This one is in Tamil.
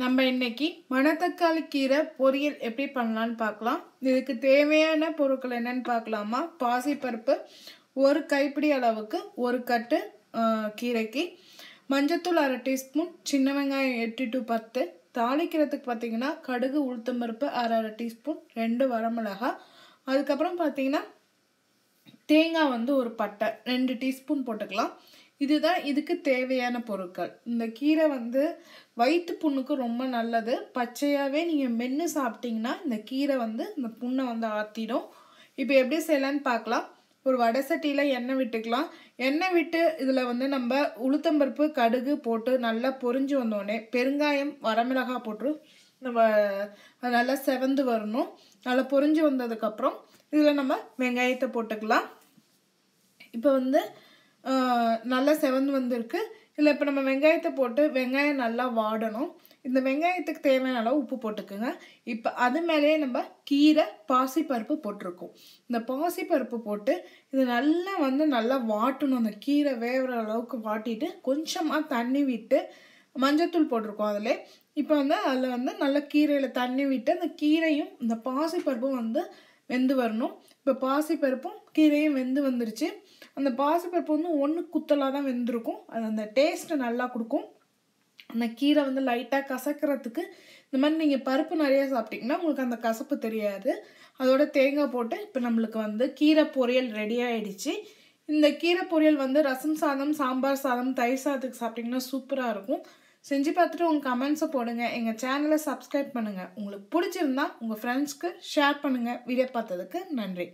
நம்ம இன்னைக்கு மணத்தக்காளி கீரை பொரியல் எப்படி பண்ணலான்னு பார்க்கலாம். இதுக்கு தேவையான பொருட்கள் என்னன்னு பார்க்கலாமா? பாசிப்பருப்பு ஒரு கைப்பிடி அளவுக்கு, ஒரு கட்டு கீரைக்கு, மஞ்சத்தூள் 1/2 டீஸ்பூன், சின்ன வெங்காயம் 8 to 10, தாளிக்கிறதுக்கு பார்த்தீங்கன்னா கடுகு உளுத்தம்பருப்பு 1/2 டீஸ்பூன், 2 வரமிளகாய், அதுக்கப்புறம் பார்த்தீங்கன்னா தேங்காய் ஒரு பட்டை 2 டீஸ்பூன் போட்டுக்கலாம். இதுதான் இதுக்கு தேவையான பொருட்கள். இந்த கீரை வயிற்று புண்ணுக்கு ரொம்ப நல்லது. பச்சையாகவே நீங்கள் மென்று சாப்பிட்டீங்கன்னா இந்த கீரை இந்த புண்ணை ஆற்றிடும். இப்போ எப்படி செய்யலான்னு பார்க்கலாம். ஒரு வடை சட்டியில் எண்ணெய் விட்டுக்கலாம். எண்ணெய் விட்டு இதில் நம்ம உளுத்தம்பருப்பு கடுகு போட்டு நல்லா பொரிஞ்சு வந்தோடனே பெருங்காயம் வரமிளகாய் போட்டு நம்ம நல்லா செவந்து வரணும். நல்லா பொரிஞ்சு வந்ததுக்கப்புறம் இதில் நம்ம வெங்காயத்தை போட்டுக்கலாம். இப்போ நல்லா செவந்து வந்திருக்கு. இதில் இப்போ நம்ம வெங்காயத்தை போட்டு வெங்காயம் நல்லா வாடணும். இந்த வெங்காயத்துக்கு தேவையான அளவு உப்பு போட்டுக்குங்க. இப்போ அது மேலேயே நம்ம கீரை பாசிப்பருப்பு போட்டிருக்கோம். இந்த பாசிப்பருப்பு போட்டு இது நல்லா நல்லா வாட்டணும். அந்த கீரை வேகிற அளவுக்கு வாட்டிட்டு கொஞ்சமாக தண்ணி விட்டு மஞ்சத்தூள் போட்டிருக்கோம் அதில். இப்போ அதில் நல்லா கீரையில் தண்ணி விட்டு அந்த கீரையும் இந்த பாசிப்பருப்பும் வெந்து வரணும். இப்போ பாசிப்பருப்பும் கீரையும் வெந்து வந்துருச்சு. அந்த பாசிப்பருப்பு ஒன்று குத்தலாக தான் வெந்திருக்கும். அது அந்த டேஸ்ட்டை நல்லா கொடுக்கும். அந்த கீரை லைட்டாக கசக்கிறதுக்கு இந்த மாதிரி நீங்கள் பருப்பு நிறையா சாப்பிட்டிங்கன்னா உங்களுக்கு அந்த கசப்பு தெரியாது. அதோட தேங்காய் போட்டு இப்போ நம்மளுக்கு கீரை பொரியல் ரெடி ஆகிடுச்சு. இந்த கீரை பொரியல் ரசம் சாதம், சாம்பார் சாதம், தயிர் சாதத்துக்கு சாப்பிட்டிங்கன்னா சூப்பராக இருக்கும். செஞ்சு பார்த்துட்டு உங்கள் கமெண்ட்ஸை போடுங்க. எங்கள் சேனலை சப்ஸ்கிரைப் பண்ணுங்கள். உங்களுக்கு பிடிச்சிருந்தா உங்கள் ஃப்ரெண்ட்ஸ்க்கு ஷேர் பண்ணுங்கள். வீடியோ பார்த்ததுக்கு நன்றி.